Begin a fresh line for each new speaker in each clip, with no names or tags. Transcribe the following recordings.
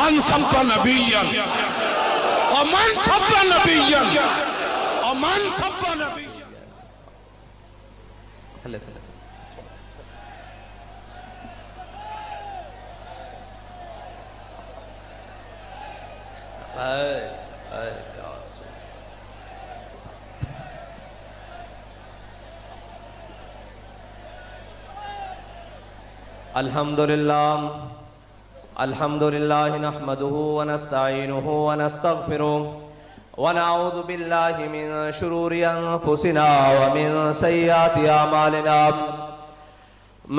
मन सब्बा नबिय्यन और मन सब्बा नबिय्यन और मन सब्बा नबिय्यन।
थले थले अल्हम्दुलिल्लाह अल्हम्दुलिल्लाह नहमदुहु व नस्तईनुहु व नस्तगफिरुह व नऊज़ु बिल्लाहि मिन शुरूरि अनफुसिना व मिन सय्यिआति अमालिना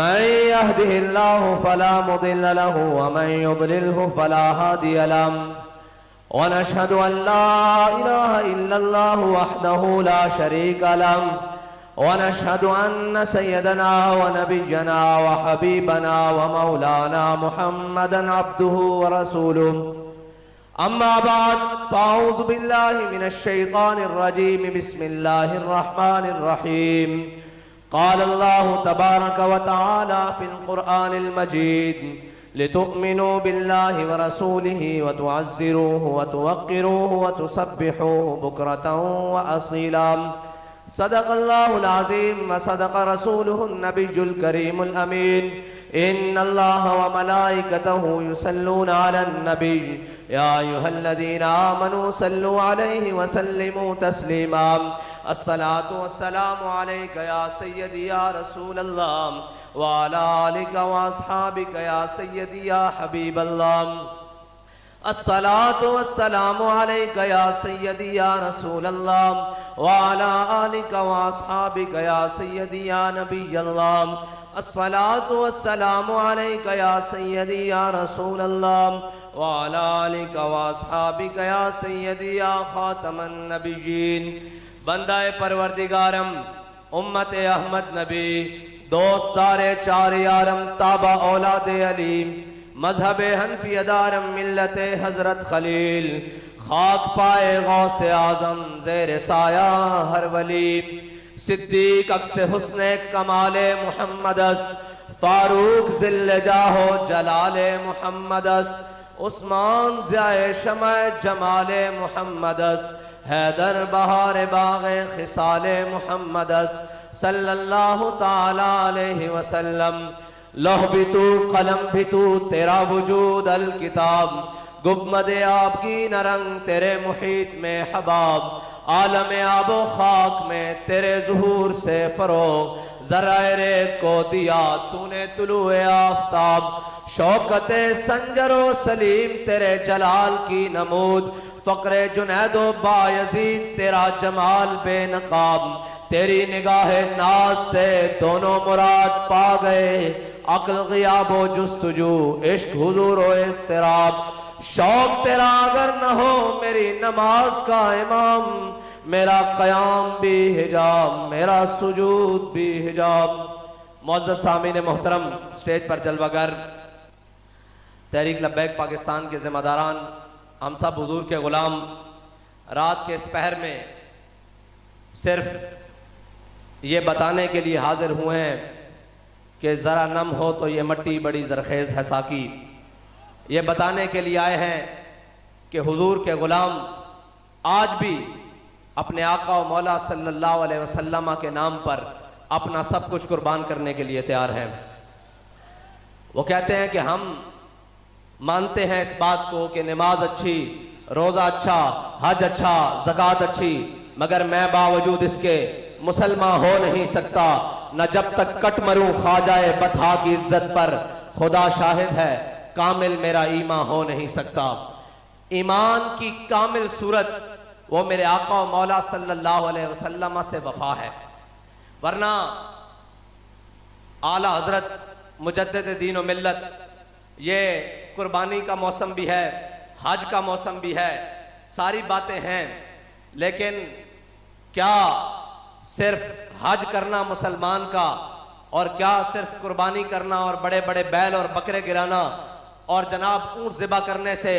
मन यहदिहिल्लाहु फला मुदिल्ल लहु व मन युद्लिलहु फला हादिय लहु व नशहदु अन ला इलाहा इल्लल्लाहु वहदहु ला शरीका लहु वनशहदु अन्न सय्यदना व नबिय्यना व हबीबना व मौलाना मुहम्मदन अब्दुहु व रसूलुहु अम्मा बाद फ़अऊज़ु बिल्लाहि मिनश शैतानिर रजीम बिस्मिल्लाहिर रहमानिर रहीम क़ाल अल्लाहु तबारक व तआला फ़िल क़ुरआनिल मजीद लितुअ्मिनू बिल्लाहि व रसूलिहि व तुअज़्ज़िरूहु व तुवक़्क़िरूहु व तुसब्बिहूहु बुक्रतन व असीला सदक़ल्लाहुल अज़ीम व सदक़ रसूलुहुन नबियुल करीमुल अमीन इन्नल्लाह व मलाइकतहु युसल्लूना अलन नबी या अय्युहल्लज़ीना आमनू सल्लु अलैहि व सल्लिमू तस्लीमा अस्सलातु वस्सलामु अलैका या सय्यदी या रसूलल्लाह व अला आलिका व अस्हाबिका या सय्यदी या हबीबल्लाह अस्सलातु वस्सलामु अलैका या सय्यदी या रसूलल्लाह व अला आलिका व अस्हाबिका या सय्यदी या नबियल्लाह अस्सलातु वस्सलामु अलैका या सय्यदी या रसूलल्लाह व अला आलिका व अस्हाबिका या सय्यदी या खातमन नबिय्यीन। बंदाए परवरदिगारम उम्मत अहमद नबी दोस्तारे चार यारम ताबा औलादे अली मजहब हनफी अदारम मिल्लत हजरत खलील खाक पाए गौसे आजम ज़ेर साया हर वली सिद्दीक अक्स हुस्ने कमाले मुहम्मद अस्त फारूक ज़िल्ले जाहो जलाले मुहम्मद अस्त उस्मान ज़ियाए शमाए जमाले मुहम्मद अस्त हैदर बहार बाग़े खिसाले मुहम्मद अस्त सल्लल्लाहु ताला अलैहि वसल्लम। लौह भी तू कलम भी तू तेरा वजूद अल किताब गुब्बदे आपकी नरंग तेरे मुहीत में हबाब आलम आबो खाक में तेरे ज़ुहूर से फरोग ज़राए को दिया तूने तुलुए आफ्ताब शौकते संजरो सलीम तेरे जलाल की नमूद फ़क्रे जुनैदो बायज़ीद तेरा जमाल बेनकाब तेरी निगाह नाज से दोनों मुराद पा गए अक्ल ग़ियाबो जुस्तुजू इश्क हुजूर ओ इस्तिराब शौक तेरा अगर न हो मेरी नमाज का इमाम मेरा क़याम भी हिजाब मेरा सुजूद भी हिजाब। मुअज़्ज़ज़ सामीन मोहतरम स्टेज पर जलवागर तहरीक लब्बैक पाकिस्तान के ज़िम्मेदारान हम सब हुजूर के ग़ुलाम रात के इस पहर में सिर्फ ये बताने के लिए हाजिर हुए हैं कि ज़रा नम हो तो ये मट्टी बड़ी ज़रखेज़ है साकी। ये बताने के लिए आए हैं कि हुजूर के ग़ुलाम आज भी अपने आका व मौला सल्लल्लाहु अलैहि वसल्लम के नाम पर अपना सब कुछ कुर्बान करने के लिए तैयार हैं। वो कहते हैं कि हम मानते हैं इस बात को कि नमाज अच्छी, रोज़ा अच्छा, हज अच्छा, ज़कात अच्छी, मगर मैं बावजूद इसके मुसलमान हो नहीं सकता न जब तक कट मरूं ख्वाजाए बता की इज्जत पर खुदा शाहिद है कामिल मेरा ईमान हो नहीं सकता। ईमान की कामिल सूरत वो मेरे आका व मौला सल्लल्लाहु अलैहि वसल्लम से वफा है, वरना आला हजरत मुजद्दिद दीन व मिल्लत ये कुर्बानी का मौसम भी है, हज का मौसम भी है, सारी बातें हैं, लेकिन क्या सिर्फ हज करना मुसलमान का और क्या सिर्फ कुर्बानी करना और बड़े बड़े बैल और बकरे गिराना और जनाब ऊँट ज़िबा करने से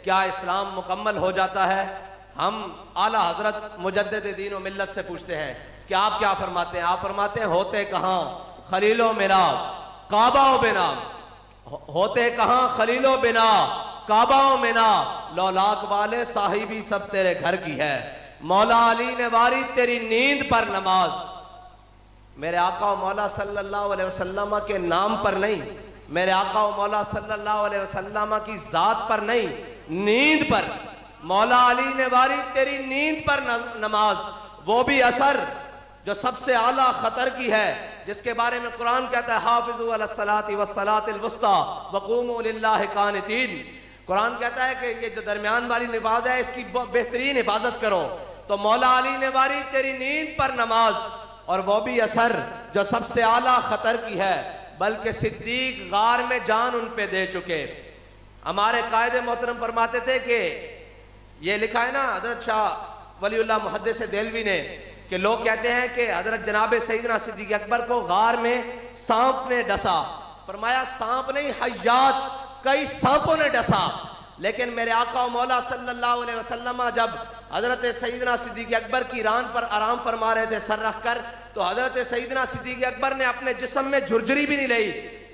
क्या इस्लाम मुकम्मल हो जाता है? हम आला हजरत मुजद्दिद दीन व मिल्लत से पूछते हैं कि आप क्या फरमाते हैं? आप फरमाते हैं होते कहाँ खलीलो मेरा काबा बिना, होते कहाँ खलीलो बिना काबाओं में ना, लौलाक वाले साहिबी सब तेरे घर की है। मौला अली ने वारी तेरी नींद पर नमाज, मेरे आका और मौला सल्लल्लाहु अलैहि वसल्लम के नाम पर नहीं, मेरे आका और मौला सल्लल्लाहु अलैहि वसल्लम की जात पर नहीं, नींद पर। मौला अली ने वारी तेरी नींद पर नमाज, वो भी असर जो सबसे आला खतर की है, जिसके बारे में कुरान कहता है हाफिजू अलस्सलाति वस्सलातिल वुस्ता वक़ूमू लिल्लाहि कानितीन। कुरान कहता है कि ये जो दरमियान वाली नमाज है इसकी बेहतरीन हिफाजत करो। तो मौला अली ने वारी तेरी नींद पर नमाज, और वो भी असर जो सबसे आला खतर की है, बल्कि सिद्दीक गार में जान उन पे दे चुके। हमारे कायदे मोहतरम फरमाते थे कि ये लिखा है ना हजरत शाह वलीउल्लाह मुहद्दिस देलवी ने, कि लोग कहते हैं कि हजरत जनाब सैयदना सिद्दीक अकबर को गार में सांप ने डसा। फरमाया सांप नहीं, हयात कई सांपों ने डसा। लेकिन मेरे आका मौला सल्लल्लाहु अलैहि वसल्लम जब हजरत सैयदना सिद्दीक अकबर की रान पर आराम फरमा रहे थे सर रख कर, तो हजरत सैयदना सिद्दीक अकबर ने अपने जिस्म में झुरझुरी भी नहीं ली,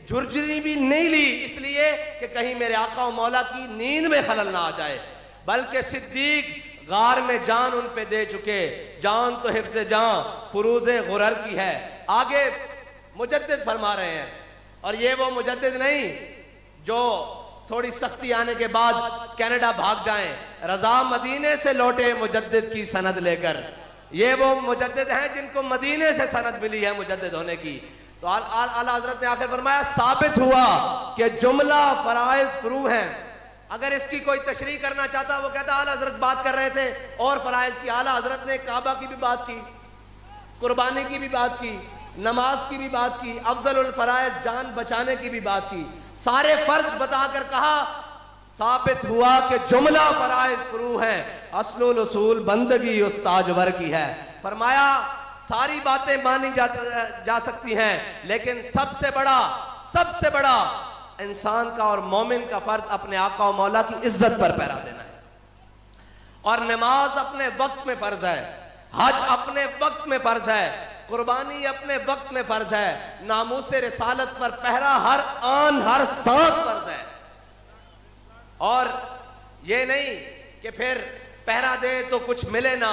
झुरझुरी भी नहीं ली इसलिए कि कहीं मेरे आका मौला की नींद में खलल ना आ जाए। बल्कि सिद्दीक गार में जान उन पे दे चुके। जान तो हिफ्ज़ जान फुरूज़े गुरर की है। आगे मुजद्दिद फरमा रहे हैं, और ये वो मुजद्दिद नहीं जो थोड़ी सख्ती आने के बाद कनाडा भाग जाएं, रजा मदीने से लौटे मुजद्दिद की सनद लेकर। ये वो मुजद्दिद हैं जिनको मदीने से सनद मिली है मुजद्दिद होने की। तो आला हजरत ने आखिर फरमाया साबित हुआ कि जुमला फराइज फुरू हैं। अगर इसकी कोई तशरीह करना चाहता, वो कहता आला हजरत बात कर रहे थे और फराइज की। आला हजरत ने काबा की भी बात की, कुर्बानी की भी बात की, नमाज की भी बात की, अफजलुल फराइज जान बचाने की भी बात की। सारे फर्ज बताकर कहा साबित हुआ कि जुमला फराइज फुरू है, असलुल उसूल बंदगी उस ताजवर की है। फरमाया सारी बातें मानी जा सकती हैं, लेकिन सबसे बड़ा इंसान का और मोमिन का फर्ज अपने आका और मौला की इज्जत पर पहरा देना है। और नमाज अपने वक्त में फर्ज है, हज अपने वक्त में फर्ज है, कुर्बानी अपने वक्त में फर्ज है, नामूसे रिसालत पर पहरा हर आन हर सांस फर्ज है। और ये नहीं कि फिर पहरा दे तो कुछ मिले ना,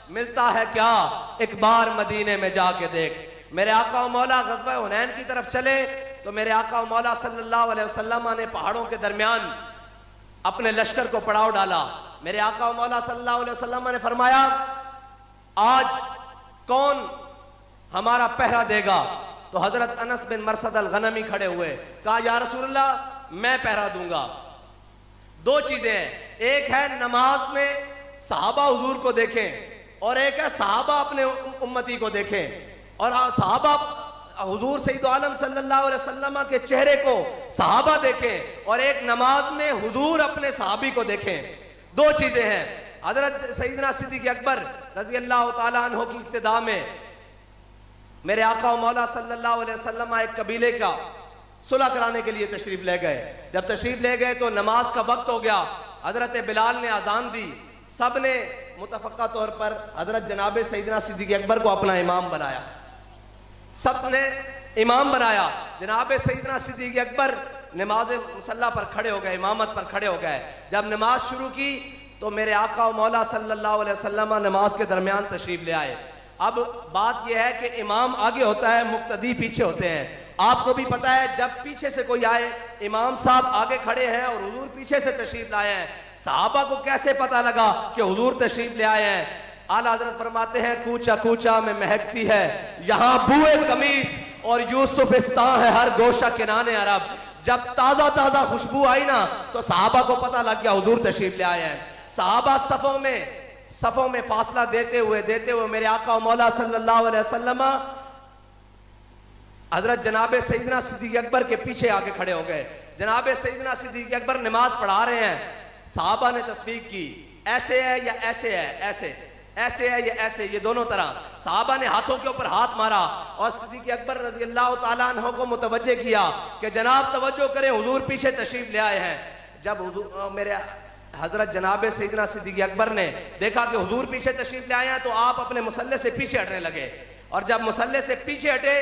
मिलता है क्या एक बार मदीने में जाके देख। मेरे आका और मौला ग़ज़वा हुनैन की तरफ चले तो मेरे आका और मौला सल्लल्लाहु अलैहि वसल्लम ने पहाड़ों के दरमियान अपने लश्कर को पड़ाव डाला। मेरे आका और मौला सल्लल्लाहु अलैहि वसल्लम ने फरमाया आज कौन हमारा पहरा देगा? तो हजरत अनस बिन मरसद अल गनमी खड़े हुए, कहा या रसूलल्लाह मैं पहरा दूंगा। दो चीजें हैं, एक है नमाज में सहाबा हुजूर को देखें, और एक है सहाबा अपने उम्मती को देखें। और सहाबा हुजूर सैयद आलम सल्लल्लाहु अलैहि वसल्लम के चेहरे को सहाबा देखें, और एक नमाज में हुजूर अपने सहाबी को देखें। दो चीजें हैं। हजरत सैयदना सिद्दीक अकबर रजी अल्लाह तआला अन्हु की इब्तिदा में मेरे आका और मौला सल्लल्लाहु अलैहि वसल्लम एक कबीले का सुलह कराने के लिए तशरीफ ले गए। जब तशरीफ ले गए तो नमाज का वक्त हो गया। हजरत बिलाल ने अजान दी, सब ने मुतफ़क्का तौर पर हजरत जनाब सैयदना सिद्दीक अकबर को अपना इमाम बनाया, सब ने इमाम बनाया। जनाब सैयदना सिद्दीक अकबर नमाज मुसल्ला पर खड़े हो गए, इमामत पर खड़े हो गए। जब नमाज शुरू की तो मेरे आका और मौला सल्लल्लाहु अलैहि वसल्लम नमाज के दरमियान तशरीफ ले आए। अब बात यह है कि इमाम आगे होता है, मुक्तदी पीछे होते हैं। आपको भी पता है जब पीछे से कोई आए, इमाम साहब आगे खड़े हैं और हुजूर पीछे से तशरीफ लाए हैं, सहाबा को कैसे पता लगा कि हुजूर तशरीफ ले आए हैं? आला हजरत फरमाते हैं कूचा कूचा में महकती है यहाँ बुए कमीज और यूसुफिस्तान है हर गोशा किनाने अरब। जब ताजा ताजा खुशबू आई ना तो सहाबा को पता लग गया हुजूर तशरीफ ले आए हैं। सहाबा सफों में फासला देते हुए मेरे आका मौला सल्लल्लाहु अलैहि वसल्लम हजरत जनाब सैयदना सिद्दीक अकबर के पीछे आके खड़े हो गए। जनाब सैयदना सिद्दीक अकबर नमाज पढ़ा रहे हैं, सहाबा ने तस्वीर की ऐसे है या ऐसे है, ऐसे है या ऐसे, ये दोनों तरह। सहाबा ने हाथों के ऊपर हाथ मारा और सिद्दीक अकबर रज़ी अल्लाह तआला अन्हु को मुतवज्जे किया कि जनाब तवज्जो करें, हुजूर पीछे तशरीफ ले आए हैं। जब मेरे हजरत जनाब सैयदना सिद्दीक अकबर ने देखा कि हुजूर पीछे तशरीफ ले आए हैं तो आप अपने मुसल्ले से पीछे हटने लगे। और जब मुसल्ले से पीछे हटे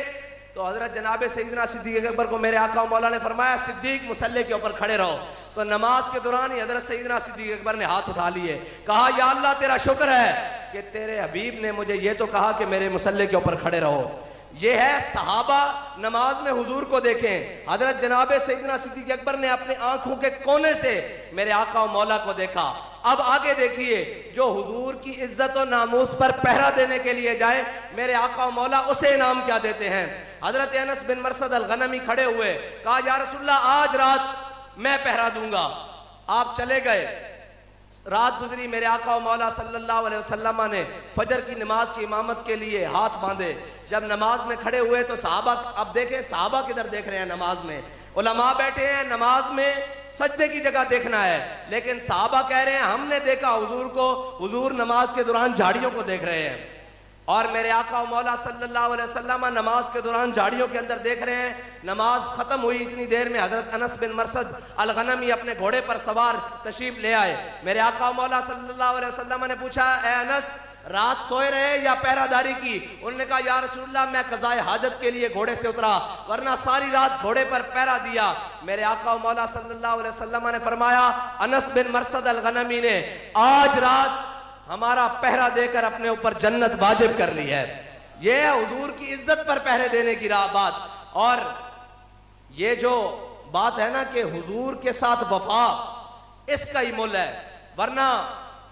तो हजरत जनाब सैयदना सिद्दीक अकबर को मेरे आका मौला ने फरमाया सिद्दीक मुसल्ले के ऊपर खड़े रहो। तो नमाज के दौरान ही हजरत सईदना सिद्दीक अकबर ने हाथ उठा लिए, कहा या अल्लाह तेरा शुक्र है कि तेरे हबीब ने मुझे ये तो कहा कि मेरे मुसल्ले के ऊपर खड़े रहो। ये है सहाबा नमाज में हुजूर को देखें। हजरत जनाब सईदना सिद्दीक अकबर ने अपने आंखों के कोने से मेरे आका और मौला को देखा। अब आगे देखिए, जो हुजूर की इज्जत और नामूस पर पहरा देने के लिए जाए, मेरे आका और मौला उसे इनाम क्या देते हैं। हजरत अनस बिन मरसद अल गनमी खड़े हुए, कहा या रसूलल्लाह आज रात मैं पहरा दूंगा। आप चले गए, रात गुजरी, मेरे आका और मौला सल्लल्लाहु अलैहि वसल्लम ने फजर की नमाज की इमामत के लिए हाथ बांधे। जब नमाज में खड़े हुए तो सहाबा, अब देखें सहाबा किधर देख रहे हैं नमाज में, उलमा बैठे हैं, नमाज में सजदे की जगह देखना है, लेकिन सहाबा कह रहे हैं हमने देखा हुजूर को, हुजूर नमाज के दौरान झाड़ियों को देख रहे हैं। और मेरे आका और मौला सल्लल्लाहु अलैहि वसल्लम नमाज के दौरान झाड़ियों के अंदर देख रहे हैं। नमाज खत्म हुई, इतनी देर में हजरत अनस बिन मरसद अल गनमी अपने घोड़े पर सवार तशरीफ ले आए। मेरे आका और मौला सल्लल्लाहु अलैहि वसल्लम ने पूछा, ए अनस रात सोए रहे या पहरादारी की? उन्होंने कहा या रसूलल्लाह मैं कज़ाए हाजत के लिए घोड़े से उतरा, वरना सारी रात घोड़े पर पहरा दिया। मेरे आका और मौला सल्लल्लाहु अलैहि वसल्लम ने फरमाया, अनस बिन मरसद अल गनमी ने आज रात हमारा पहरा देकर अपने ऊपर जन्नत वाजिब कर ली है। यह है हुजूर की इज्जत पर पहरे देने की बात। और ये जो बात है ना कि हुजूर के साथ वफा, इसका ही मुल है। वरना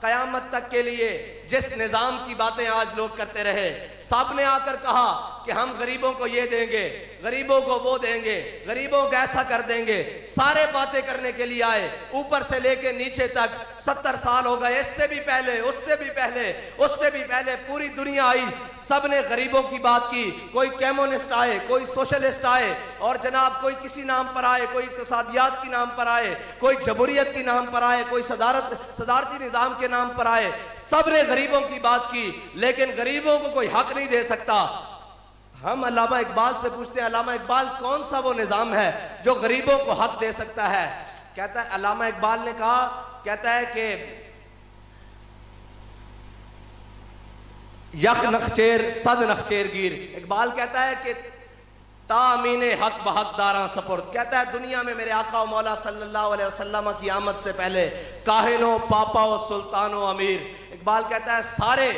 कयामत तक के लिए जिस निजाम की बातें आज लोग करते रहे, सब ने आकर कहा कि हम गरीबों को ये देंगे, गरीबों को वो देंगे, गरीबों को ऐसा कर देंगे, सारे बातें करने के लिए आए, ऊपर से लेके नीचे तक 70 साल हो गए। इससे भी पहले, उससे भी पहले, उससे भी पहले पूरी दुनिया आई, सब ने गरीबों की बात की। कोई कम्युनिस्ट आए, कोई सोशलिस्ट आए, और जनाब कोई किसी नाम पर आए, कोई इक़्तिसादियात की नाम पर आए, कोई जबूरियत की नाम पर आए, कोई सदारती निज़ाम के नाम पर आए। सब ने गरीबों की बात की, लेकिन गरीबों को कोई हक नहीं दे सकता। हम अल्लामा इकबाल से पूछते हैं, अल्लामा इकबाल कौन सा वो निजाम है जो गरीबों को हक दे सकता है? कहता है, अल्लामा इकबाल ने कहा, कहता है कि यक नखचेर सद नखचेर गिर। इकबाल कहता है कि तामीने हक बहकदारा सपुर्द। कहता है दुनिया में मेरे आका और मौला सल्लल्लाहु अलैहि वसल्लम की आमद से पहले काहिनो, पापा और सुल्तानो अमीर, इकबाल कहता है सारे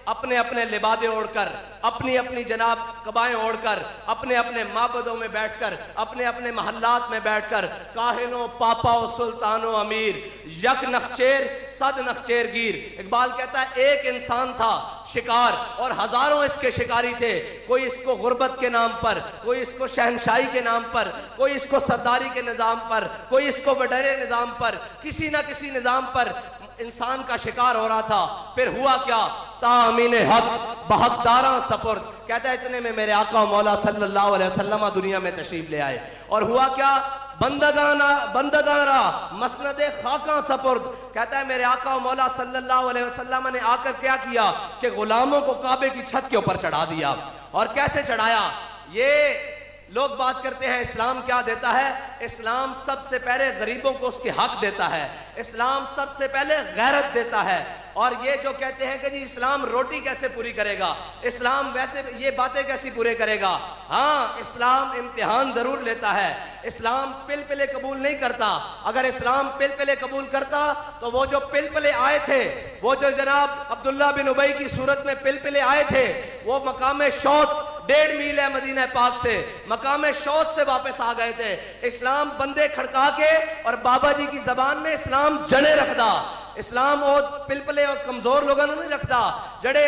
अपने अपने लिबादे ओढ़कर, अपनी अपनी जनाब कबाएं ओढ़कर, अपने अपने माबदों में बैठकर, अपने अपने महल्लात में बैठकर, काहिनो, पापा और सुल्तानो अमीर, यक नखचेर सद नखचेर गिर। इकबाल कहता है एक इंसान था शिकार और हजारों इसके शिकारी थे। कोई इसको गुर्बत के नाम पर, कोई इसको शहनशाही के नाम पर, कोई इसको सरदारी के निजाम पर, कोई इसको वडेरे निजाम पर, किसी ना किसी निजाम पर इंसान का शिकार हो रहा था। फिर हुआ क्या? तामीन हक बहकदारा सपुर्द। कहता है इतने में मेरे आका मौला सल्लल्लाहु अलैहि वसल्लम दुनिया में तशरीफ ले आए। और हुआ क्या? बंदगाना मसनदे खाका सपुर्द। कहता है मेरे आका मौला सल्लल्लाहु अलैहि वसल्लम ने आकर क्या किया कि गुलामों को काबे की छत के ऊपर चढ़ा दिया। और कैसे चढ़ाया? ये लोग बात करते हैं इस्लाम क्या देता है। इस्लाम सबसे पहले गरीबों को उसके हक देता है। इस्लाम सबसे पहले गैरत देता है। और ये जो कहते हैं कि जी इस्लाम रोटी कैसे पूरी करेगा, इस्लाम वैसे ये बातें कैसी पूरे करेगा। हाँ, इस्लाम इम्तिहान जरूर लेता है। इस्लाम पिलपिले कबूल नहीं करता। अगर इस्लाम पिलपिले कबूल करता तो वो जो पिलपिले आए थे, वो जो जनाब अब्दुल्ला बिन उबई की सूरत में पिलपिले आए थे, वो मकाम शौत 1.5 मील है मदीना पाक से, मकाम शौत से वापस आ गए थे। इस्लाम बंदे खड़का के, और बाबा जी की जबान में इस्लाम जड़े रखदा। इस्लाम वो पिलपले और कमजोर लोगों नहीं रखता, जड़े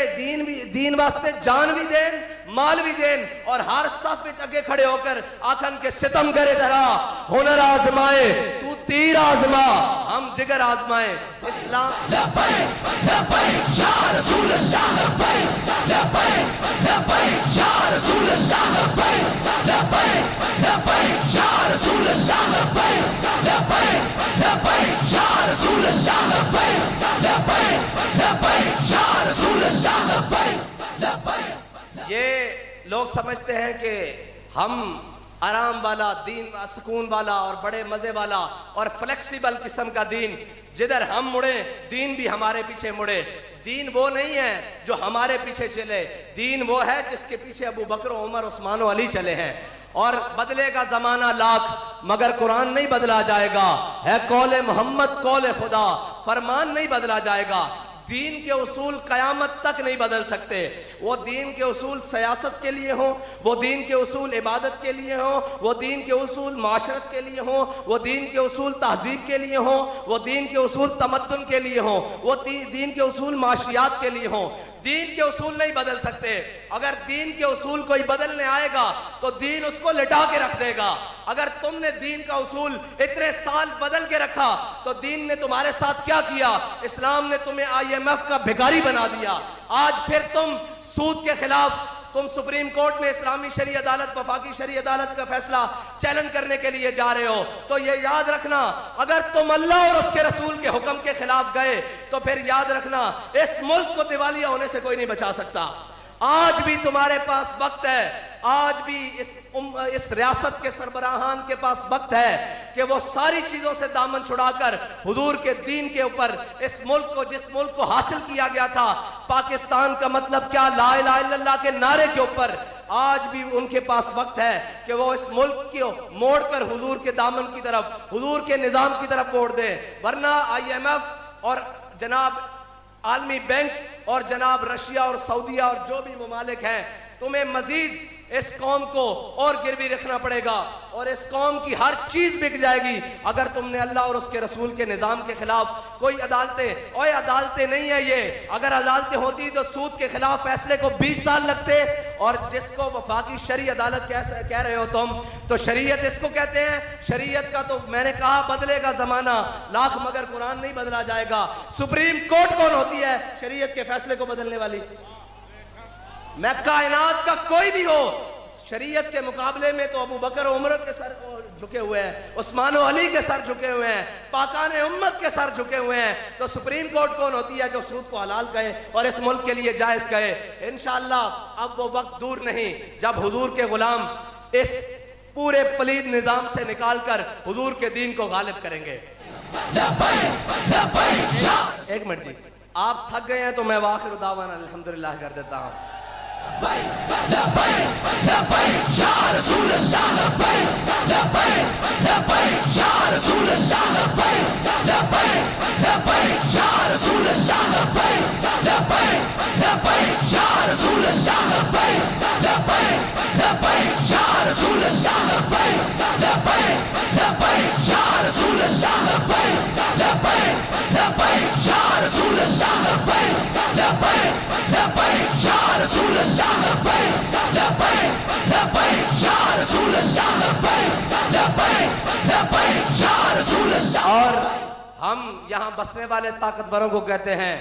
दीन वास्ते जान भी देन, माल भी देन, और हर सफ में अगे खड़े होकर आखन के सितम करे धरा, हुनर आजमाए तू तीर आजमा, हम जिगर आजमाए। इस्लाम लब्बैक लब्बैक या रसूल अल्लाह, लब्बैक लब्बैक लब्बैक या रसूल अल्लाह, लब्बैक लब्बैक लब्बैक या रसूल अल्लाह, लब्बैक लब्बैक लब्बैक या रसूल अल्लाह, लब्बैक लब्बैक लब्बैक या रसूल अल्लाह, लब्बैक लब्बैक। ये लोग समझते हैं कि हम आराम वाला दीन, सुकून वाला और बड़े मजे वाला और फ्लेक्सिबल किस्म का दीन, जिधर हम मुड़े दीन भी हमारे पीछे मुड़े। दीन वो नहीं है जो हमारे पीछे चले, दीन वो है जिसके पीछे अबू बकर, उमर, उस्मान और अली चले हैं। और बदलेगा जमाना लाख मगर कुरान नहीं बदला जाएगा। है कौले मोहम्मद कौले खुदा, फरमान नहीं बदला जाएगा। दीन के उसूल कयामत तक नहीं बदल सकते। वो दीन के उसूल सियासत के लिए हो, वो दीन के उसूल इबादत के लिए हो, वो दीन के उसूल माशरत के लिए हो, वो दीन के उसूल तहजीब के लिए हो, वो दीन के उसूल तमद्दुन के लिए हो, वो दीन के उसूल माशियात के लिए हो। दीन के उसूल नहीं बदल सकते। अगर दीन के उसूल कोई बदलने आएगा तो दीन उसको लिटा के रख देगा। अगर तुमने दीन का उसूल इतने साल बदल के रखा तो दीन ने तुम्हारे साथ क्या किया? इस्लाम ने तुम्हें IMF का भिखारी बना दिया। आज फिर तुम सूद के खिलाफ तुम सुप्रीम कोर्ट में इस्लामी शरी अदालत, वफाकी शरी अदालत का फैसला चैलेंज करने के लिए जा रहे हो। तो ये याद रखना, अगर तुम अल्लाह और उसके रसूल के हुक्म के खिलाफ गए तो फिर याद रखना इस मुल्क को दिवालिया होने से कोई नहीं बचा सकता। आज भी तुम्हारे पास वक्त है, आज भी इस रियासत के सरबराहान के पास वक्त है कि वो सारी चीजों से दामन छुड़ाकर हुजूर के दीन के ऊपर इस मुल्क को, जिस मुल्क को हासिल किया गया था पाकिस्तान का मतलब क्या, ला इलाहा इल्लल्लाह के नारे के ऊपर, आज भी उनके पास वक्त है कि वो इस मुल्क को मोड़कर हुजूर के दामन की तरफ, हुजूर के निजाम की तरफ मोड़ दे। वरना IMF और जनाब आलमी बैंक और जनाब रशिया और सऊदीया और जो भी ममालिक हैं, तुम्हें मजीद इस कौम को और गिरवी रखना पड़ेगा और इस कौम की हर चीज बिक जाएगी अगर तुमने अल्लाह और उसके रसूल के निजाम के खिलाफ कोई अदालतें, और अदालतें नहीं है ये, अगर अदालतें होती तो सूद के खिलाफ फैसले को 20 साल लगते। और जिसको वफाकी शरी अदालत कह रहे हो तुम, तो शरीयत इसको कहते हैं। शरीयत का तो मैंने कहा बदलेगा जमाना लाख मगर कुरान नहीं बदला जाएगा। सुप्रीम कोर्ट कौन होती है शरीयत के फैसले को बदलने वाली? मैं कायनात का कोई भी हो, शरीयत के मुकाबले में तो अबू बकर उमर के सर झुके हुए हैं, उस्मान अली के सर झुके हुए हैं, पाकाने उम्मत के सर झुके हुए हैं। तो सुप्रीम कोर्ट कौन होती है जो सूद को हलाल कहे और इस मुल्क के लिए जायज कहे? इंशाअल्लाह अब वो वक्त दूर नहीं जब हुजूर के गुलाम इस पूरे पलीद निजाम से निकालकर हुजूर के दीन को गालिब करेंगे। एक मिनट जी, आप थक गए हैं तो मैं वाखिर दावाना अल्हम्दुलिल्लाह कर देता हूँ। और हम यहां बसने वाले ताकतवरों को कहते हैं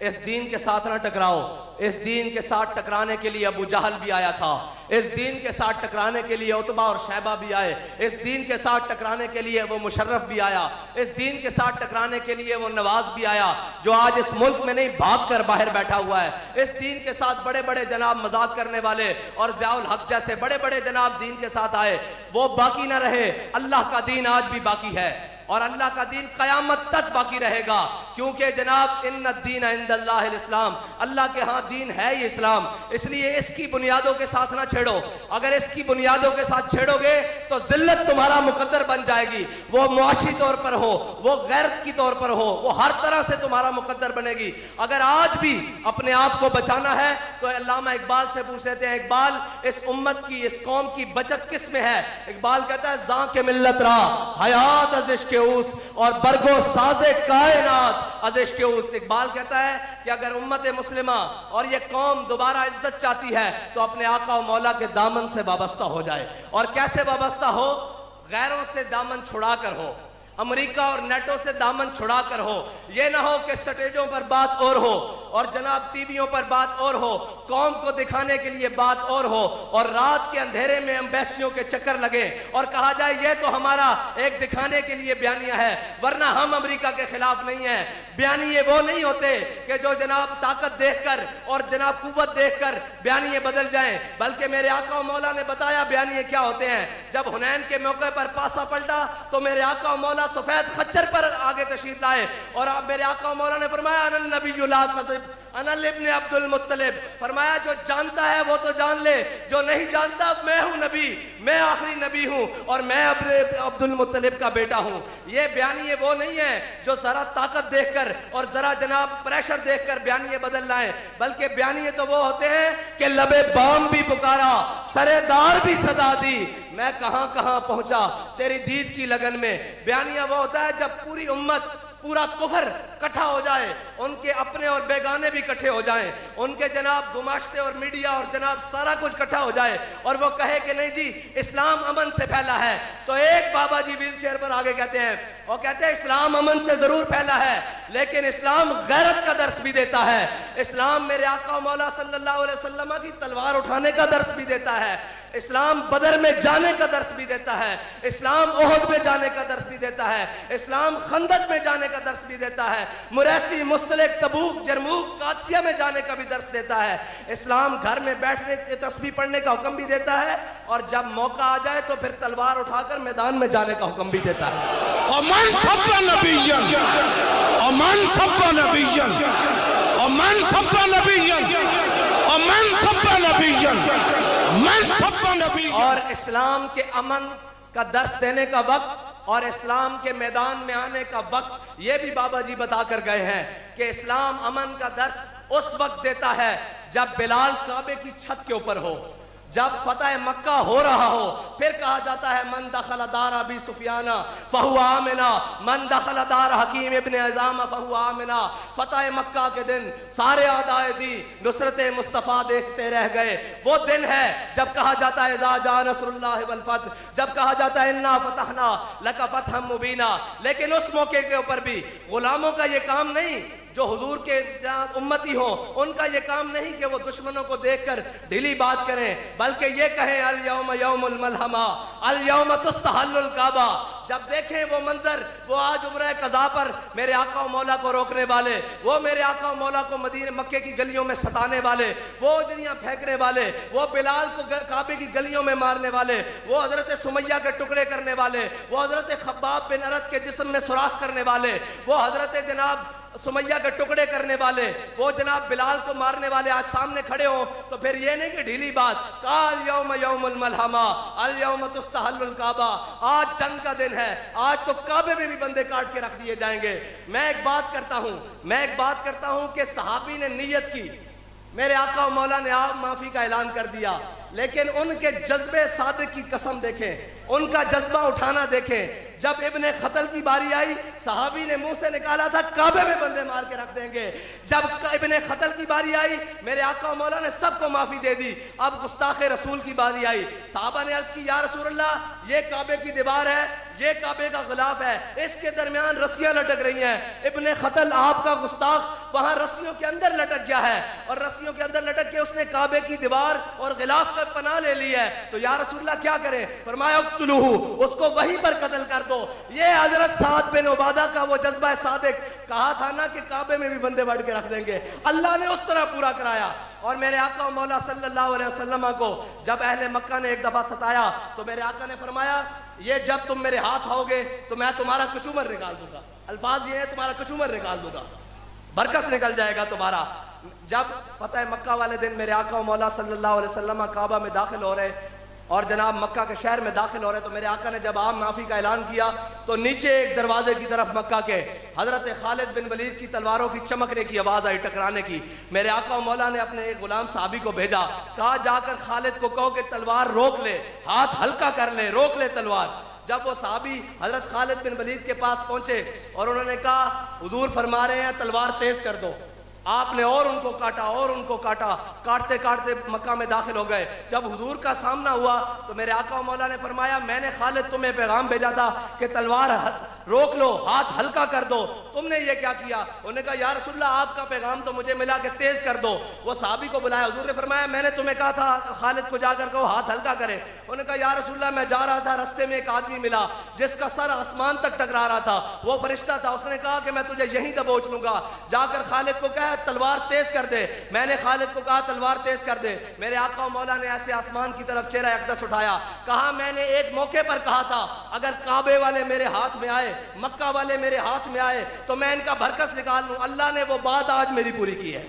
इस दीन के साथ ना टकराओ। इस दीन के साथ टकराने के लिए अबू जहल भी आया था, इस दीन के साथ टकराने के लिए उतबा और शैबा भी आए, इस दीन के साथ टकराने के लिए वो मुशर्रफ भी आया, इस दीन के साथ टकराने के लिए वो नवाज भी आया जो आज इस मुल्क में नहीं भाग कर बाहर बैठा हुआ है। इस दीन के साथ बड़े बड़े जनाब मजाक करने वाले और ज़ियाउल हक जैसे बड़े बड़े जनाब दीन के साथ आए, वो बाकी ना रहे। अल्लाह का दीन आज भी बाकी है और अल्लाह का दीन कयामत तक बाकी रहेगा, क्योंकि जनाब इन्ना दीन इंदल्लाहिल इस्लाम, अल्लाह के यहाँ दीन है ही इस्लाम। इसलिए इसकी बुनियादों के साथ ना छेड़ो। अगर इसकी बुनियादों के साथ छेड़ोगे तो जिल्लत तुम्हारा मुकद्दर बन जाएगी। वो मुआशी तौर पर हो, वो गैरत की तौर पर हो, वो हर तरह से तुम्हारा मुकद्दर बनेगी। अगर आज भी अपने आप को बचाना है तो अल्लामा इकबाल से पूछ लेते हैं, इकबाल इस उम्मत की, इस कौम की बचत किस में है? इकबाल कहता है जां के मिल्लत रहा हयात अज़ के उस और बरगो साजे कायनात अज़ के उस। इकबाल कहता है कि अगर उम्मत मुस्लिमा और ये कौम दोबारा इज्जत चाहती है तो अपने आका और मौला के दामन से वाबस्ता हो जाए। और कैसे वाबस्ता हो? गैरों से दामन छुड़ा कर हो, अमेरिका और नेटो से दामन छुड़ा कर हो। ये ना हो कि स्टेजों पर बात और हो और जनाब टीवियों पर बात और हो, कौम को दिखाने के लिए बात और हो और रात के अंधेरे में एम्बेसियों के चक्कर लगे और कहा जाए ये तो हमारा एक दिखाने के लिए बयानिया है, वरना हम अमेरिका के खिलाफ नहीं है। बयानिए वो नहीं होते कि जो जनाब ताकत देखकर और जनाब कुव्वत देखकर बयानिए बदल जाएं, बल्कि मेरे आका और मौला ने बताया बयानिए क्या होते हैं। जब हुनैन के मौके पर पासा पलटा तो मेरे आका और मौला सफेद खच्चर पर आगे तशरीफ लाए और अब मेरे आका और मौला ने फरमाया अनन नबियुल ला कज़िब अना इब्न अब्दुल मुत्तलिब, फरमाया जो जानता है वो तो जान ले, जो नहीं जानता मैं हूं नबी, मैं आखिरी नबी हूं और मैं अपने अब्दुल मुत्तलिब का बेटा हूं। ये बयानिए वो नहीं है जो जरा ताकत देखकर और जरा जनाब प्रेशर देखकर बयानिए बदल लाए, बल्कि बयानिए तो वो होते हैं कि लबे बाम भी पुकारा, सरेदार भी सदा दी, मैं कहां कहां पहुंचा तेरी दीद की लगन में। बयानिया वो होता है जब पूरी उम्मत, पूरा कुफर इकट्ठा हो जाए, उनके अपने और बेगाने भी इकट्ठे हो जाएं, उनके जनाब गुमाश्ते और मीडिया और जनाब सारा कुछ इकट्ठा हो जाए और वो कहे कि नहीं जी इस्लाम अमन से फैला है, तो एक बाबा जी व्हील चेयर पर आगे कहते हैं, और कहते हैं इस्लाम अमन से जरूर फैला है लेकिन इस्लाम गैरत का दर्स भी देता है, इस्लाम मेरे आका मौला सल्लल्लाहु अलैहि वसल्लम की तलवार उठाने का दर्स भी देता है, इस्लाम बदर में जाने का दर्स भी देता है, इस्लाम ओहद में जाने का दर्स भी देता है, इस्लाम खंदक में जाने का दर्स भी देता है, मुरैसी, मुस्तलिक, तबूक, जरमूक, कादसिया में जाने का भी दर्स देता है, इस्लाम घर में बैठने के तस्बीह पढ़ने का हुक्म भी देता है और जब मौका आ जाए तो फिर तलवार उठाकर मैदान में जाने का हुक्म भी देता है।
अमन सब्बा नबिय्यन, अमन सब्बा नबिय्यन, अमन सब्बा नबिय्यन, अमन सब्बा नबिय्यन, मन सब्बा नबिय्यन।
और इस्लाम के अमन का दर्स देने का वक्त और इस्लाम के मैदान में आने का वक्त ये भी बाबा जी बता कर गए हैं कि इस्लाम अमन का दर्स उस वक्त देता है जब बिलाल काबे की छत के ऊपर हो, जब फतह मक्का हो रहा हो, फिर कहा जाता है मन दखल दार अबी सुफियाना फहुआ आमिना, मन दखल दार हकीम इब्न अज़ाम फहुआ आमिना। फतह मक्का के दिन सारे आदाए दी नुसरत मुस्तफ़ा देखते रह गए। वो दिन है जब कहा जाता है इज़ा जा नस्रुल्लाहि वल फतह, जब कहा जाता है इन्ना फतहना लका फतहम मुबीना। लेकिन उस मौके के ऊपर भी गुलामों का ये काम नहीं, जो हुजूर के उम्मती हो उनका ये काम नहीं कि वो दुश्मनों को देखकर ढीली बात करें, बल्कि ये कहें अल यौम यौमुल मलहमा, अल यौम तुस्तहल्लुल काबा। जब देखें वो मंजर, वो आज उम्रे कज़ा पर मेरे आका मौला को रोकने वाले, वो मेरे आका मौला को मदीने मक्के की गलियों में सताने वाले, वो उजरियां फेंकने वाले, वो बिलाल को काबे की गलियों में मारने वाले, वो हजरत सुमैया के टुकड़े करने वाले, वो हजरत खब्बाब बिन अरत के जिस्म में सुराख करने वाले, वो हजरत जनाब सुमैया के टुकड़े करने वाले, वो जनाब बिलाल को मारने वाले आज सामने खड़े हो, तो फिर ये नहीं कि ढीली बात, काल यौम यौमुल मलहमा अल यौम तुस्तहल्लुल काबा, आज जंग का दिन है, आज तो काबे में भी बंदे काट के रख दिए जाएंगे। मैं एक बात करता हूं कि सहाबी ने नीयत की, मेरे आका मौला ने आप माफी का ऐलान कर दिया, लेकिन उनके जज्बे सादिक की कसम देखें, उनका जज्बा उठाना देखें। जब इब्ने खतल की बारी आई, सहाबी ने मुंह से निकाला था काबे में बंदे मार के रख देंगे। जब इब्ने खतल की बारी आई, मेरे आका मौला ने सबको माफी दे दी। अब गुस्ताखे रसूल की बारी आई, साहबा ने अर्ज की या रसूल अल्लाह, ये काबे की दीवार है, ये काबे का गिलाफ है, इसके दरमियान रस्सियां लटक रही हैं। इब्ने खतल आपका गुस्ताख वहां रस्सियों के अंदर लटक गया है और रस्सियों के अंदर लटक के उसने काबे की दीवार और गिलाफ का पनाह ले ली है, तो या रसूल अल्लाह क्या करें? फरमाया उक्तुलूहु, उसको वहीं पर कत्ल कर दो। ये हजरत साद बिन उबादा का वो जज्बा सादिक, कहा था ना कि काबे में भी बंदे बढ़ के रख देंगे, अल्लाह ने उस तरह पूरा कराया। और मेरे आका मौला सल्लल्लाहु अलैहि वसल्लम को जब अहले मक्का ने एक दफा सताया, तो मेरे आका ने फरमाया ये जब तुम मेरे हाथ आओगे तो मैं तुम्हारा कचूमर निकाल दूंगा। अल्फाज ये है, तुम्हारा कचूमर निकाल दूंगा, बरकस निकल जाएगा तुम्हारा। जब फतह मक्का वाले दिन मेरे आका मौला सल्लल्लाहु अलैहि वसल्लम काबा में दाखिल हो रहे और जनाब मक्का के शहर में दाखिल हो रहे, तो मेरे आका ने जब आम माफी का ऐलान किया, तो नीचे एक दरवाजे की तरफ मक्का के हजरत खालिद बिन वलीद की तलवारों की चमकने की आवाज आई, टकराने की। मेरे आका मौला ने अपने एक गुलाम साहबी को भेजा, कहा जाकर खालिद को कहो कि तलवार रोक ले, हाथ हल्का कर ले, रोक ले तलवार। जब वो साहबी हजरत खालिद बिन वलीद के पास पहुंचे और उन्होंने कहा हुजूर फरमा रहे हैं तलवार तेज कर दो, आपने और उनको काटा और उनको काटा, काटते काटते मक्का में दाखिल हो गए। जब हुजूर का सामना हुआ तो मेरे आका मौला ने फरमाया मैंने खालिद तुम्हें पैगाम भेजा था कि तलवार रोक लो, हाथ हल्का कर दो, तुमने ये क्या किया? उन्होंने कहा या रसूलल्लाह आपका पैगाम तो मुझे मिला कि तेज कर दो। वो साहबी को बुलाया, हुजूर ने फरमाया मैंने तुम्हें कहा था खालिद को जाकर कहो हाथ हल्का करे। उन्होंने कहा या रसूलल्लाह मैं जा रहा था, रास्ते में एक आदमी मिला जिसका सर आसमान तक टकरा रहा था, वो फरिश्ता था, उसने कहा कि मैं तुझे यहीं दबोच लूंगा, जाकर खालिद को कहा तलवार तेज कर दे। मैंने खालिद को कहा तलवार तेज कर दे। मेरे आका मौला ने ऐसे आसमान की तरफ चेहरा अक़दस उठाया, कहा मैंने एक मौके पर कहा था अगर काबे वाले मेरे हाथ में आए आए, मक्का वाले मेरे हाथ में आए तो मैं इनका भरकस निकाल लूं। अल्लाह ने वो बात आज मेरी पूरी की है।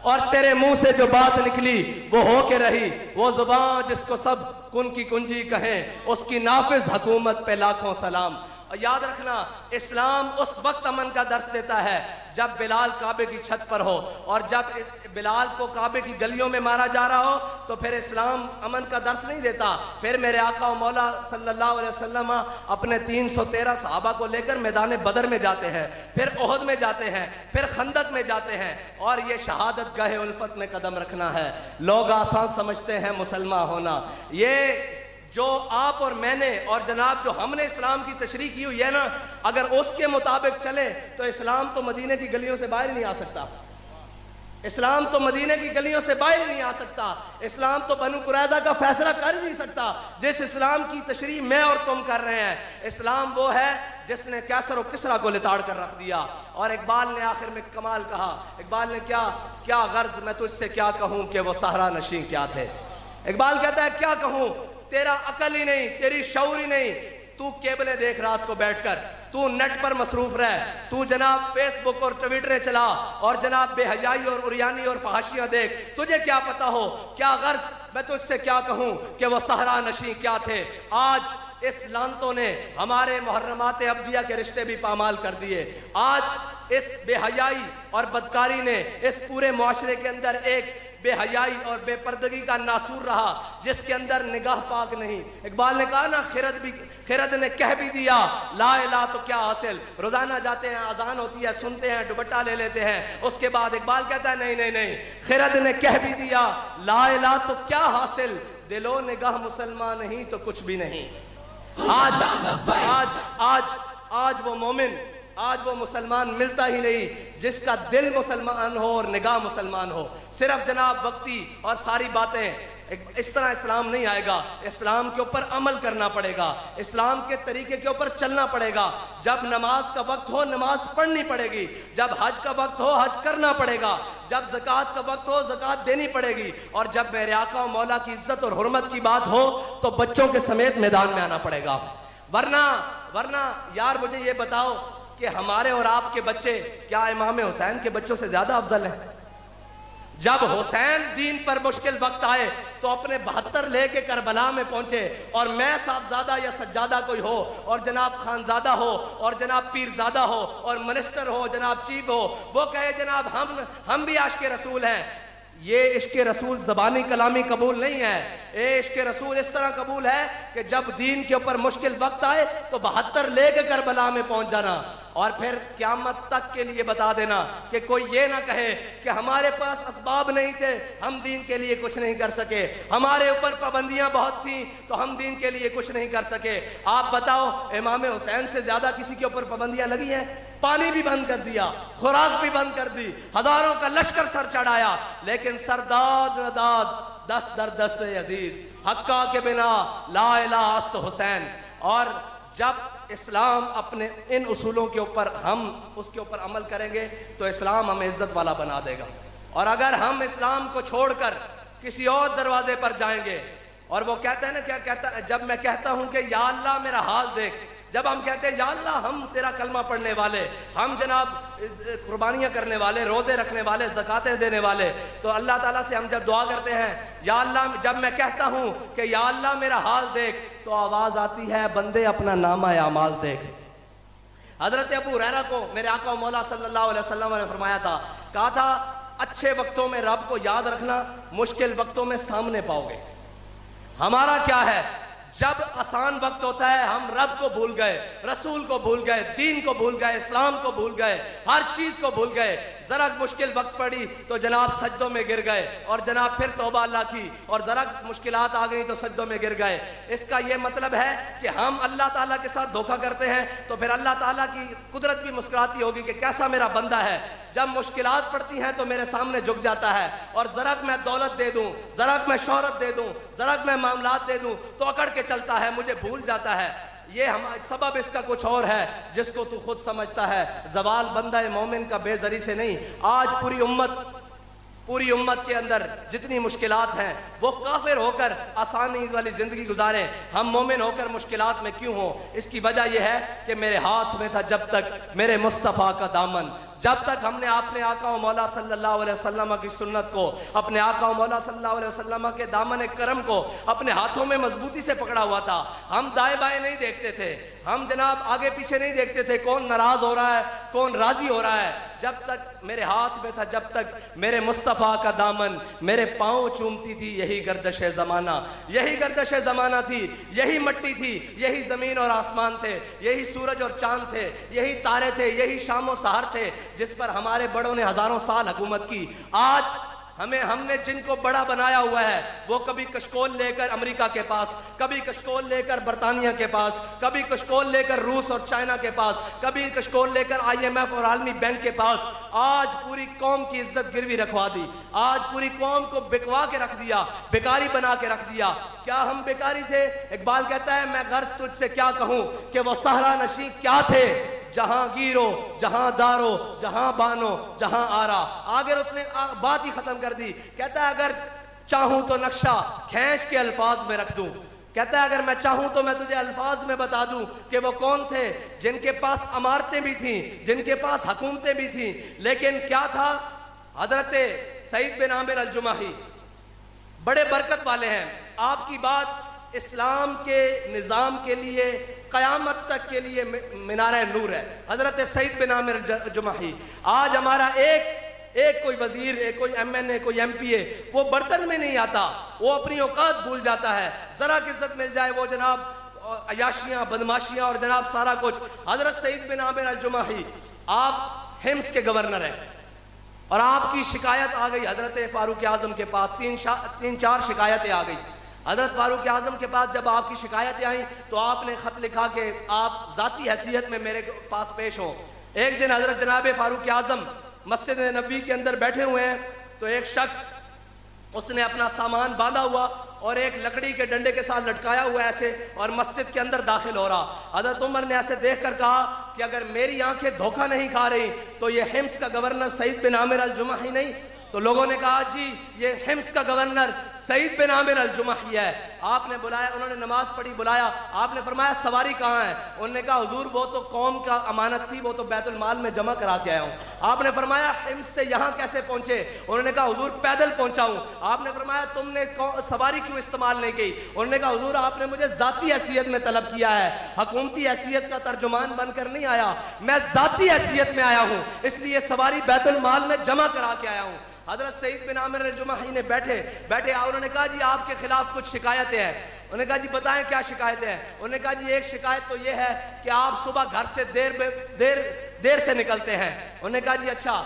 और तेरे मुंह से जो बात निकली वो हो के रही। वो जुबान जिसको सब कुन की कुंजी कहें, उसकी नाफिज हुकूमत पे लाखों सलाम। और याद रखना, इस्लाम उस वक्त अमन का दर्स देता है जब बिलाल काबे की छत पर हो, और जब बिलाल को काबे की गलियों में मारा जा रहा हो तो फिर इस्लाम अमन का दर्स नहीं देता। फिर मेरे आका और मौला सल्लल्लाहु अलैहि वसल्लम अपने 313 सहाबा को लेकर मैदान बदर में जाते हैं, फिर ओहद में जाते हैं, फिर खंदक में जाते हैं, और ये शहादत गाहे उल्फत में कदम रखना है। लोग आसान समझते हैं मुसलमान होना। ये जो आप और मैंने और जनाब जो हमने इस्लाम की तशरीह की हुई है ना, अगर उसके मुताबिक चले तो इस्लाम तो मदीने की गलियों से बाहर नहीं आ सकता। इस्लाम तो मदीने की गलियों से बाहर नहीं आ सकता। इस्लाम तो बनु कुरैज़ा का फैसला कर ही नहीं सकता जिस इस्लाम की तशरीह मैं और तुम कर रहे हैं। इस्लाम वो है जिसने कैसर और किसरा को लिताड़ कर रख दिया। और इकबाल ने आखिर में कमाल कहा, इकबाल ने क्या क्या गर्ज मैं तुझसे क्या कहूं कि वो सहरा नशीं क्या थे। इकबाल कहता है क्या कहूं, तेरा अकल ही नहीं, तेरी शऊर ही नहीं, तू केबलें देख रात को बैठकर, तू नेट पर मसरूफ रह, तू जनाब फेसबुक और ट्विटर चला और जनाब बेहयाई और उरियानी और फहाशियां देख, तुझे क्या पता हो क्या गर्ज मैं तुझसे क्या कहूं कि वो सहरा नशी क्या थे। आज इस लानतों ने हमारे मुहर्रमात अब्दिया के रिश्ते भी पामाल कर दिए। आज इस बेहयाई और बदकारी ने इस पूरे मुआशरे के अंदर एक बेहयाई और बेपर्दगी का नासूर रहा जिसके अंदर निगाह पाक नहीं। इकबाल ने कहा ना, खिरद ने कह भी दिया ला इलाहा तो क्या हासिल। रोजाना जाते हैं, अजान होती है, सुनते हैं, दुपट्टा ले लेते हैं, उसके बाद इकबाल कहता है नहीं नहीं नहीं, खिरद ने कह भी दिया ला इलाहा तो क्या हासिल, दिलो निगाह मुसलमान नहीं तो कुछ भी नहीं। आज आज आज आज वो मोमिन, आज वो मुसलमान मिलता ही नहीं जिसका दिल मुसलमान हो और निगाह मुसलमान हो। सिर्फ जनाब वक्ती और सारी बातें, इस तरह इस्लाम नहीं आएगा। इस्लाम के ऊपर अमल करना पड़ेगा, इस्लाम के तरीके के ऊपर चलना पड़ेगा। जब नमाज का वक्त हो नमाज पढ़नी पड़ेगी, जब हज का वक्त हो हज करना पड़ेगा, जब ज़कात का वक्त हो ज़कात देनी पड़ेगी, और जब मेरे आका और मौला की इज्जत और हुर्मत की बात हो तो बच्चों के समेत मैदान में आना पड़ेगा। वरना यार मुझे ये बताओ कि हमारे और आपके बच्चे क्या इमाम हुसैन के बच्चों से ज्यादा अफजल हैं? जब हुसैन दीन पर मुश्किल वक्त आए तो अपने 72 लेके करबला में पहुंचे, और मैं साहबजादा या सज्जादा कोई हो और जनाब खानजादा हो और जनाब पीरजादा हो और मिनिस्टर हो, जनाब चीफ हो, वो कहे जनाब हम भी आशिक़ रसूल हैं। ये इश्क़ रसूल ज़बानी कलामी कबूल नहीं है। ये इश्क़ रसूल इस तरह कबूल है कि जब दीन के ऊपर मुश्किल वक्त आए तो 72 लेके करबला में पहुंच जाना, और फिर क़यामत तक के लिए बता देना कि कोई ये ना कहे कि हमारे पास असबाब नहीं थे, हम दीन के लिए कुछ नहीं कर सके, हमारे ऊपर पाबंदियां बहुत थी तो हम दीन के लिए कुछ नहीं कर सके। आप बताओ, इमाम हुसैन से ज्यादा किसी के ऊपर पाबंदियां लगी हैं? पानी भी बंद कर दिया, खुराक भी बंद कर दी, हजारों का लश्कर सर चढ़ाया, लेकिन सरदाद नदाद दस दर दस से यजीद, हक्का के बिना ला इलाहा अस्त हुसैन। और जब इस्लाम अपने इन उसूलों के ऊपर हम उसके ऊपर अमल करेंगे तो इस्लाम हमें इज्जत वाला बना देगा। और अगर हम इस्लाम को छोड़कर किसी और दरवाजे पर जाएंगे, और वो कहते हैं ना, क्या कहता है, जब मैं कहता हूं कि या अल्लाह मेरा हाल देख, जब हम कहते हैं या अल्लाह हम तेरा कलमा पढ़ने वाले, हम जनाब कुर्बानियां करने वाले, रोजे रखने वाले, ज़कातें देने वाले, तो अल्लाह ताला से हम जब दुआ करते हैं या अल्लाह, जब मैं कहता हूं कि या अल्लाह मेरा हाल देख, तो आवाज आती है बंदे अपना नामा अमाल देख। हजरत अबू हुरैरा को मेरे आका मौला सल्लल्लाहु अलैहि वसल्लम ने फरमाया था, कहा था अच्छे वक्तों में रब को याद रखना, मुश्किल वक्तों में सामने पाओगे। हमारा क्या है, जब आसान वक्त होता है हम रब को भूल गए, रसूल को भूल गए, दीन को भूल गए, इस्लाम को भूल गए, हर चीज को भूल गए। जरा मुश्किल वक्त पड़ी तो जनाब सज्दों में गिर गए, और जनाब फिर तौबा अल्लाह की, और जरा मुश्किलात आ गई तो सज्दों में गिर गए। इसका यह मतलब है कि हम अल्लाह ताला के साथ धोखा करते हैं तो फिर अल्लाह ताला की कुदरत भी मुस्कुराती होगी कि कैसा मेरा बंदा है, जब मुश्किलात पड़ती हैं तो मेरे सामने झुक जाता है, और जरा मैं दौलत दे दूं, जरा मैं शोहरत दे दूं, जरा मैं मामलात दे दूं तो अकड़ के चलता है, मुझे भूल जाता है। ये हम सबब इसका कुछ और है जिसको तू खुद समझता है। जवाल बंदा मोमिन का बेजरी से नहीं। आज पूरी उम्मत पूरी उम्मत के अंदर जितनी मुश्किलात हैं वो काफिर होकर आसानी वाली ज़िंदगी गुजारें, हम मोमिन होकर मुश्किलात में क्यों हो? इसकी वजह यह है कि मेरे हाथ में था जब तक मेरे मुस्तफ़ा का दामन, जब तक हमने अपने आका व मौला सल्लल्लाहु अलैहि वसल्लम की सुन्नत को, अपने आका व मौला सल्लल्लाहु अलैहि वसल्लम के दामन करम को अपने हाथों में मजबूती से पकड़ा हुआ था। हम दाएं बाएं नहीं देखते थे, हम जनाब आगे पीछे नहीं देखते थे कौन नाराज हो रहा है कौन राजी हो रहा है। जब तक मेरे हाथ में था, जब तक मेरे मुस्तफ़ा का दामन मेरे पाँव चूमती थी, यही गर्दश ज़माना, यही गर्दश ज़माना थी, यही मट्टी थी, यही ज़मीन और आसमान थे, यही सूरज और चांद थे, यही तारे थे, यही शाम और सहर थे जिस पर हमारे बड़ों ने हजारों साल हुकूमत की। आज हमने जिनको बड़ा बनाया हुआ है वो कभी कशकोल लेकर अमेरिका के पास, कभी कशकोल लेकर बरतानिया के पास, कभी कशकोल लेकर रूस और चाइना के पास, कभी कशकोल लेकर IMF और आलमी बैंक के पास। आज पूरी कौम की इज्जत गिरवी रखवा दी, आज पूरी कौम को बिकवा के रख दिया, बेकारी बना के रख दिया। क्या हम बेकारी थे? इकबाल कहता है मैं गर्ज तुझसे क्या कहूं कि वो सहरा नशी क्या थे, जहां गिरो जहां दारो जहां बानो जहां आरा। आगे उसने बात ही खत्म कर दी। कहता है अगर चाहूं तो नक्शा खींच के अल्फाज में रख दूं, कहता है अगर मैं चाहूं तो मैं तुझे अल्फाज में बता दूं कि वो कौन थे जिनके पास अमारतें भी थी, जिनके पास हुकूमतें भी थी, लेकिन क्या था? हजरत सईद बिन आमिर अल-जुमाही बड़े बरकत वाले हैं। आपकी बात इस्लाम के निज़ाम के लिए क़यामत तक के लिए मीनार नूर है। हजरत सईद बिन आमिर जुमाही, आज हमारा एक कोई वजीर, एक कोई MNA, कोई MPA वो बर्तन में नहीं आता, वो अपनी औकात भूल जाता है। जरा इज्जत मिल जाए वो जनाब अयाशियां बदमाशियां और जनाब सारा कुछ। हजरत सईद बिन आमिर अल-जुमाही आप हिम्स के गवर्नर हैं और आपकी शिकायत आ गई हजरत फारूक आजम के पास। तीन चार शिकायतें आ गई हजरत फारूक आजम के पास। जब आपकी शिकायतें आई तो आपने खत लिखा कि आप जाती हैसियत में मेरे पास पेश हो। एक दिन हजरत जनाब फारूक आजम मस्जिद नबी के अंदर बैठे हुए हैं तो एक शख्स उसने अपना सामान बांधा हुआ और एक लकड़ी के डंडे के साथ लटकाया हुआ ऐसे और मस्जिद के अंदर दाखिल हो रहा। हजरत उमर ने ऐसे देखकर कहा कि अगर मेरी आंखें धोखा नहीं खा रही तो ये हिम्स का गवर्नर सईद बिन आमिर अल-जुमाही नहीं। तो लोगों ने कहा जी ये हिम्स का गवर्नर सईद बिन आमिर अल-जुमाही है। आपने बुलाया, उन्होंने नमाज पढ़ी, बुलाया, आपने फरमाया सवारी कहाँ है? उन्होंने कहा हुजूर वो तो कौम का अमानत थी, वो तो बैतुल माल में जमा करा के आया हूँ। आपने फरमाया हिम्स से यहाँ कैसे पहुंचे? उन्होंने कहा हुजूर पैदल पहुंचा हूँ। आपने फरमाया तुमने सवारी क्यों इस्तेमाल नहीं की? उन्होंने कहा हुजूर आपने मुझे जाती हैसियत में तलब किया है, हुकूमती हैसियत का तर्जुमान बनकर नहीं आया, मैं जाती हैसियत में आया हूँ, इसलिए सवारी बैतुल माल में जमा करा के आया हूँ। हजरत सईद बिन आमिर अल-जुमाही ने बैठे उन्होंने कहा जी आपके खिलाफ कुछ शिकायतें हैं। उन्होंने कहा जी बताएं क्या शिकायतें हैं? उन्होंने कहा जी एक शिकायत तो ये है कि आप सुबह घर से देर से निकलते हैं। उन्होंने कहा जी अच्छा।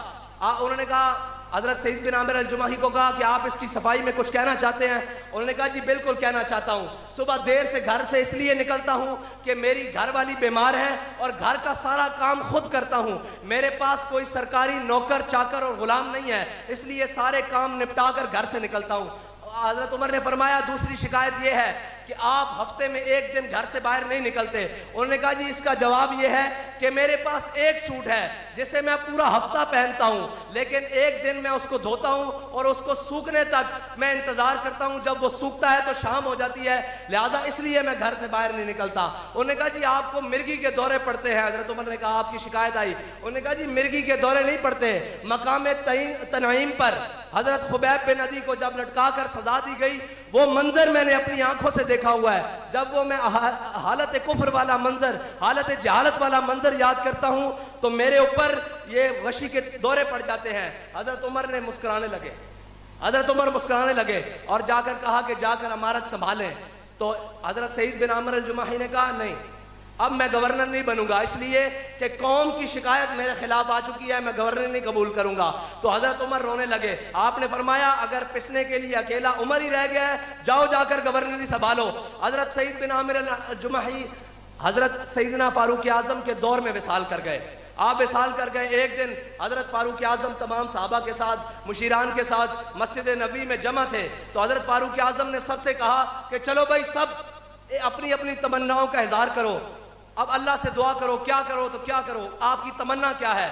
उन्होंने कहा हजरत सईद बिन आमिर अल-जुमाही को कहा कि आप इसकी सफाई में कुछ कहना चाहते हैं? उन्होंने कहा जी बिल्कुल कहना चाहता हूँ। सुबह देर से घर से इसलिए निकलता हूँ कि मेरी घरवाली बीमार है और घर का सारा काम खुद करता हूँ, मेरे पास कोई सरकारी नौकर चाकर और गुलाम नहीं है, इसलिए सारे काम निपटा कर घर से निकलता हूँ। हजरत उमर ने फरमाया दूसरी शिकायत यह है कि आप हफ्ते में एक दिन घर से बाहर नहीं निकलते। उन्होंने कहा जी इसका जवाब यह है कि मेरे पास एक सूट है जिसे मैं पूरा हफ्ता पहनता हूं, लेकिन एक दिन मैं उसको धोता हूं और उसको सूखने तक मैं इंतजार करता हूं, जब वो सूखता है तो शाम हो जाती है, लिहाजा इसलिए मैं घर से बाहर नहीं निकलता। उन्होंने कहा जी आपको मिर्गी के दौरे पड़ते हैं। हजरत उमर ने कहा आपकी शिकायत आई। उन्होंने कहा जी मिर्गी के दौरे नहीं पड़ते, मकाम तनईम पर हजरत खुबैब बिन अदी को जब लटका कर सजा दी गई वो मंजर मैंने अपनी आंखों से देखा हुआ है। जब वो मैं हालत कुफ्र वाला मंजर, हालत जहालत वाला मंजर याद करता हूं तो मेरे ऊपर ये गशी के दौरे पड़ जाते हैं। हजरत उमर ने मुस्कुराने लगे, हजरत उमर मुस्कुराने लगे और जाकर कहा कि जाकर अमारत संभालें। तो हजरत सईद बिन आमिर अल-जुमाही ने कहा नहीं, अब मैं गवर्नर नहीं बनूंगा, इसलिए कि कौम की शिकायत मेरे खिलाफ आ चुकी है, मैं गवर्नर नहीं कबूल करूंगा। तो हजरत उमर रोने लगे। आपने फरमाया अगर पिसने के लिए अकेला उमर ही रह गया है, जाओ जाकर गवर्नरी संभालो। हजरत सईद बिन आमिर अल-जुमाही हजरत सईदना फारूक आजम के दौर में विसाल कर गए। आप विसाल कर गए। एक दिन हजरत फारूक आजम तमाम साहबा के साथ, मुशीरान के साथ मस्जिद नबी में जमा थे। तो हजरत फारूक आजम ने सबसे कहा कि चलो भाई सब अपनी अपनी तमन्नाओं का इजहार करो, अब अल्लाह से दुआ करो, क्या करो तो क्या करो, आपकी तमन्ना क्या है?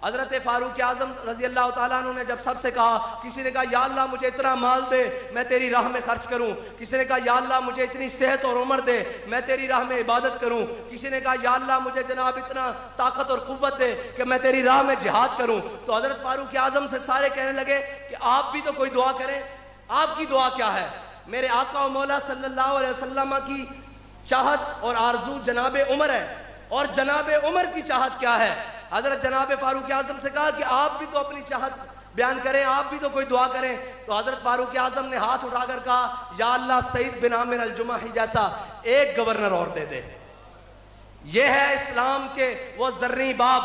हजरत फारूक आजम रजी अल्लाह ताला अन्हु ने जब सबसे कहा, किसी ने कहा या अल्लाह मुझे इतना माल दे मैं तेरी राह में खर्च करूं, किसी ने कहा या अल्लाह मुझे इतनी सेहत और उम्र दे मैं तेरी राह में इबादत करूं, किसी ने कहा या अल्लाह मुझे जनाब इतना ताकत और कुव्वत दे कि मैं तेरी राह में जिहाद करूं। तो हजरत फारूक आजम से सारे कहने लगे कि आप भी तो कोई दुआ करें, आपकी दुआ क्या है? मेरे आका और मौला सल्लल्लाहु अलैहि वसल्लम की चाहत और आरजू जनाब उमर है, और जनाब उमर की चाहत क्या है? हजरत जनाब फारूक आजम से कहा कि आप भी तो अपनी चाहत बयान करें, आप भी तो कोई दुआ करें। तो हजरत फारूक आजम ने हाथ उठाकर कहा या अल्लाह सईद बिन आमिर अल जुमाही जैसा एक गवर्नर और दे दे। यह है इस्लाम के वो जर्री बाब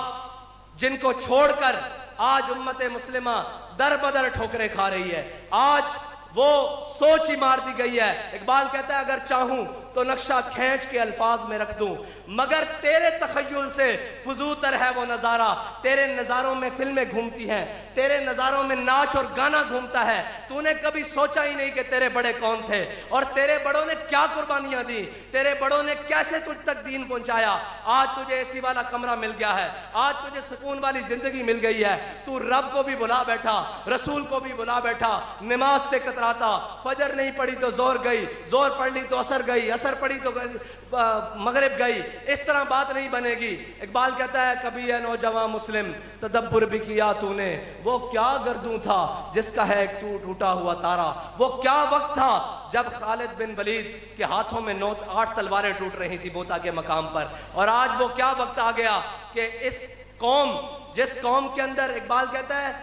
जिनको छोड़कर आज उम्मत मुस्लिमा दर बदर ठोकरें खा रही है। आज वो सोच ही मार दी गई है। इकबाल कहता है अगर चाहूं तो नक्शा खींच के अल्फाज में रख दूं, मगर तेरे तखय्युल से फजूतर है वो नजारा। तेरे नजारों में फिल्में घूमती हैं, तेरे नजारों में नाच और गाना घूमता है। तूने कभी सोचा ही नहीं कि तेरे बड़े कौन थे और तेरे बड़ों ने क्या कुर्बानियां दी, तेरे बड़ों ने कैसे तुझ तक दीन पहुंचाया। आज तुझे एसी वाला कमरा मिल गया है, आज तुझे सुकून वाली जिंदगी मिल गई है। तू रब को भी बुला बैठा, रसूल को भी बुला बैठा, नमाज से कतराता, फजर नहीं पढ़ी तो जोर गई, जोर पढ़ ली तो असर गई, असर पढ़ी तो मगरिब गई। इस तरह बात नहीं बनेगी। इकबाल कहता है कभी है नौजवान मुस्लिम तदब्बुर भी किया तूने, वो क्या गर्दू था जिसका है एक टूटा हुआ तारा। वो क्या वक्त था जब खालिद बिन वलीद के हाथों में 8 तलवारें टूट रही थी बोता के मकाम पर, और आज वो क्या वक्त आ गया कि इस कौम, जिस कौम के अंदर इकबाल कहता है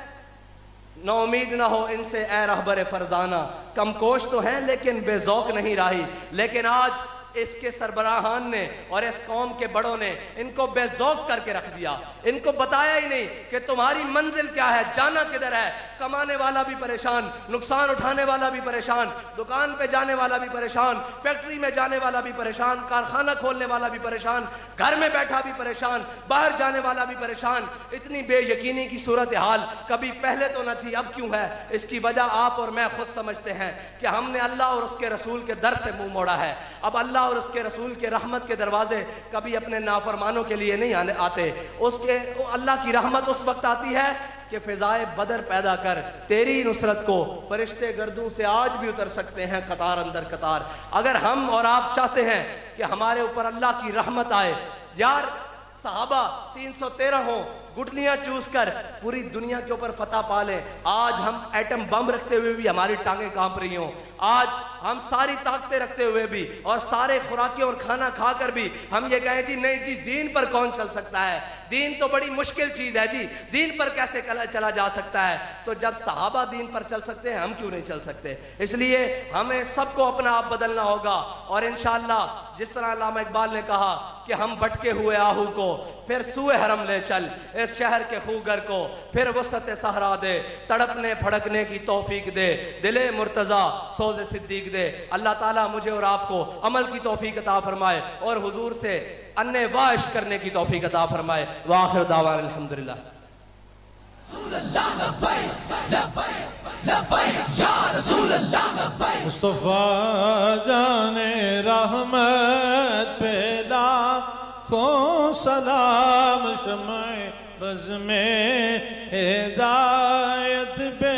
ना उम्मीद ना हो इनसे ए रहबर फरजाना, कमकोश तो हैं लेकिन बेजौक नहीं रही। लेकिन आज इसके सरबराहान ने और इस कौम के बड़ों ने इनको बेजौक करके रख दिया। इनको बताया ही नहीं कि तुम्हारी मंजिल क्या है, जाना किधर है। कमाने वाला भी परेशान, नुकसान उठाने वाला भी परेशान, दुकान पे जाने वाला भी परेशान, फैक्ट्री में जाने वाला भी परेशान, कारखाना खोलने वाला भी परेशान, घर में बैठा भी परेशान, बाहर जाने वाला भी परेशान। इतनी बेयकीनी की सूरत हाल कभी पहले तो न थी, अब क्यों है? इसकी वजह आप और मैं खुद समझते हैं कि हमने अल्लाह और उसके रसूल के दर से मुंह मोड़ा है। अब अल्लाह और उसके रसूल के रहमत के दरवाजे कभी अपने नाफरमानों के लिए नहीं आते। उसके अल्लाह की रहमत उस वक्त आती है कि फिजाए बदर पैदा कर तेरी नुसरत को फरिश्ते गर्दों से आज भी उतर सकते हैं कतार अंदर कतार। अगर हम और आप चाहते हैं कि हमारे ऊपर अल्लाह की रहमत आए, यार सहाबा 313 हो, गुटलियां चूस कर पूरी दुनिया के ऊपर फतह पा लें। आज हम एटम बम रखते हुए भी हमारी टांगें कांप रही हों, आज हम सारी ताकतें रखते हुए भी और सारे खुराकें और खाना खाकर भी हम ये कहें जी नहीं जी दीन पर कौन चल सकता है, दीन तो बड़ी मुश्किल चीज है जी, दीन पर कैसे चला जा सकता है। तो जब सहाबा दीन पर चल सकते हैं हम क्यों नहीं चल सकते? इसलिए हमें सबको अपना आप बदलना होगा और इंशाअल्लाह जिस तरह अल्लामा इकबाल ने कहा कि हम भटके हुए आहू को फिर सूए हरम ले चल, इस शहर के खूगर को फिर वसत सहरा दे, तड़पने फड़कने की तौफीक दे, दिले मुर्तजा सोज़े सिद्दीक दे। अल्लाह ताला मुझे और आपको अमल की तौफीक अता फरमाए और हुजूर से अन्य वाश करने की तौफीक अता फरमाए। वाखिर दावाना अल्हम्दुलिल्लाह।
मुस्तफा जाने रहमत पे लाखों सलाम, शम्ए बज़ में हिदायत पे